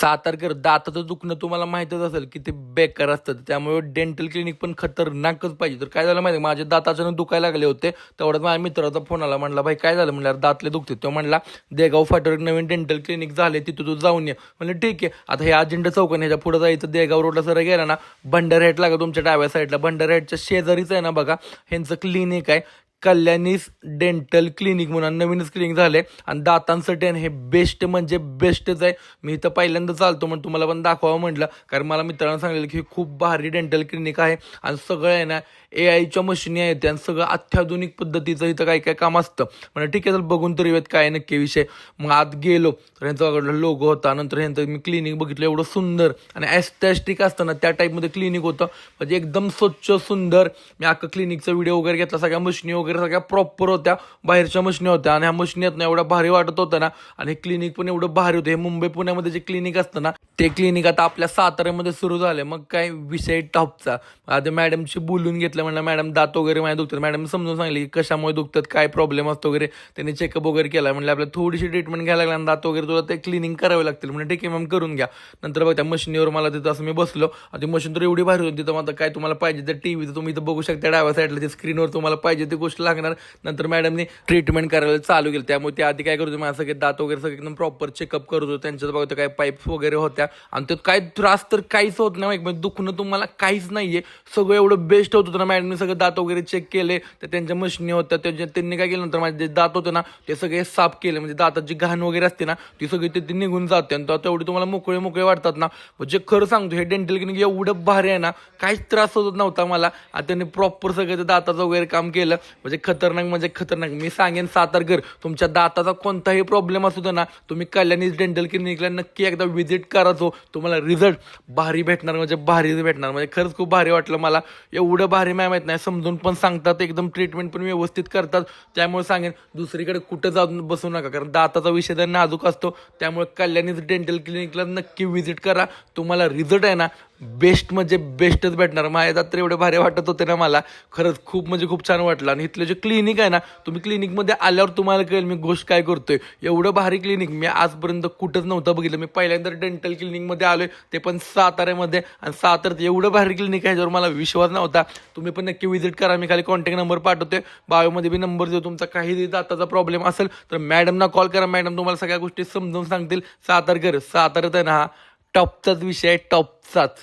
सातारकर दाताचं दुखणं तुम्हाला माहीतच असेल की ते बेकार असतं, त्यामुळे डेंटल क्लिनिक पण खतरनाकच पाहिजे. तर काय झालं माहिती, माझे दात अचानक दुखायला लागले होते. तेवढ्यात माझ्या मित्राचा फोन आला, म्हणला भाई काय झालं, म्हणलं दातले दुखते. तो म्हणला देगाव फाट्यावर नवीन डेंटल क्लिनिक झाले, तिथं तू जाऊन ये. म्हणलं ठीक आहे. आता हे अजिंठा चौकाने ह्याच्या पुढे जायचं, देगाव रोडला सर गेला ना, भंडारहेट लागा तुमच्या डाव्या साईडला, भंडारहेटच्या शेजारीच आहे ना बघा, ह्यांचं क्लिनिक आहे, कल्याणीस डेंटल क्लिनिक म्हणून नवीनच क्लिनिक झाले. आणि दातांसाठी हे बेस्ट म्हणजे बेस्टच आहे. मी इथं पहिल्यांदा चालतो म्हणून तुम्हाला पण दाखवावं म्हटलं, कारण मला मित्रांनो सांगितलं की खूप भारी डेंटल क्लिनिक आहे आणि सगळं आहे ना AI च्या मशिनी आहेत आणि सगळं अत्याधुनिक पद्धतीचं इथं काय काय काम असतं. म्हणजे ठीक आहे, तर बघून तरी येत काय नक्की विषय. मग आत गेलो तर ह्यांचा लोगो होता, नंतर ह्यांचं मी क्लिनिक बघितलं, एवढं सुंदर आणि ॲस्थेटिक असतं ना त्या टाईपमध्ये क्लिनिक होतं, म्हणजे एकदम स्वच्छ सुंदर. मी अख्खा क्लिनिकचा व्हिडिओ वगैरे घेतला, सगळ्या मशिनी वगैरे सगळ्या प्रॉपर होत्या, बाहेरच्या मशिनी होत्या आणि ह्या मशिनी आहेत ना एवढ्या भारी वाटत होतं ना. आणि क्लिनिक पण एवढं भारी होतं. हे मुंबई पुण्यामध्ये जे क्लिनिक असतं ना ते क्लिनिक आता आपल्या साताऱ्यामध्ये सुरू झाले. मग काय विषय टॉपचा. आता मॅडमशी बोलून घेतलं, म्हणलं मॅडम दात वगैरे माझ्या दुखतात. मॅडम समजून सांगली की कशामुळे दुखतात, काय प्रॉब्लेम असतो वगैरे. त्यांनी चेकअप वगैरे केला. म्हणलं आपल्याला थोडीशी ट्रीटमेंट घ्यायला लागला, दात वगैरे तुला ते क्लिनिंग करावे लागतील. म्हणजे ठीक आहे मॅम करून घ्या. नंतर बघ त्या मशिनीवर मला तिथं असं मी बसलो, ती मशीन तर एवढी भारी होती. तिथं आता काय तुम्हाला पाहिजे तर टी व्ही तुम्ही इथं बघू शकता, डाव्या साईडला स्क्रीनवर तुम्हाला पाहिजे ती गोष्ट लागणार. नंतर मॅडमने ट्रीटमेंट करायला चालू केलं. त्यामुळे ते आधी काय करतो, माझं सगळे दात वगैरे सगळे एकदम प्रॉपर चेकअप करत होतो. त्यांच्यात बघतो काय पाईप्स वगैरे होत्या आणि त्यात काय त्रास तर काहीच होत नाही, म्हणजे दुखणं तुम्हाला काहीच नाहीये. सगळं एवढं बेस्ट होत होतं ना. मॅडमने सगळं दात वगैरे चेक केले, तर त्यांच्या मशिनी होत्या. त्यांनी काय केलं, नंतर माझे जे दात होते ना ते सगळे साफ केले. म्हणजे दातात जी घाण वगैरे असते ना ती सगळी ते निघून जाते आणि तेवढी तुम्हाला मोकळे मोकळे वाटतात ना. म्हणजे खरं सांगतो हे डेंटल क्लिनिक एवढं भारी आहे ना, काहीच त्रास होत नव्हता मला. आणि त्यांनी प्रॉपर सगळं दाताचं वगैरे काम केलं, म्हणजे खतरनाक म्हणजे खतरनाक. मी सांगेन सातारकर, तुमच्या दाताचा कोणताही प्रॉब्लेम असू दे ना, तुम्ही कल्याणी डेंटल क्लिनिकला नक्की एकदा व्हिजिट करायचो. तुम्हाला रिझल्ट भारी भेटणार, म्हणजे भारी भेटणार. म्हणजे खरंच खूप भारी वाटलं मला. एवढं भारी मॅम आहेत नाही, समजून पण सांगतात, एकदम ट्रीटमेंट पण व्यवस्थित करतात. त्यामुळे सांगेन दुसरीकडे कुठं जाऊन बसू नका, कारण दाताचा विषय तर नाजूक असतो. त्यामुळे कल्याणीच डेंटल क्लिनिकला नक्की व्हिजिट करा. तुम्हाला रिझल्ट आहे ना बेस्ट म्हणजे बेस्टच भेटणार. माझ्या दात तर एवढे भारी वाटत होते ना मला, खरंच खूप म्हणजे खूप छान वाटलं. आणि इथलं जे क्लिनिक आहे ना, तुम्ही क्लिनिकमध्ये आल्यावर तुम्हाला कळेल मी गोष्ट काय करतोय. एवढं भारी क्लिनिक मी आजपर्यंत कुठंच नव्हतं बघितलं. मी पहिल्यांदा डेंटल क्लिनिकमध्ये आलोय, ते पण साताऱ्यामध्ये. आणि साताऱ्यात एवढं भारी क्लिनिक आहे ज्यावर मला विश्वास नव्हता. तुम्ही पण नक्की व्हिजिट करा. मी खाली कॉन्टॅक्ट नंबर पाठवते, बायोमध्ये बी नंबर देऊ. तुमचा काही दाताचा प्रॉब्लेम असेल तर मॅडमना कॉल करा, मॅडम तुम्हाला सगळ्या गोष्टी समजावून सांगतील. सातारकर, साताऱ्यात आहे ना हा टॉपचाच विषय आहे, टॉपचाच.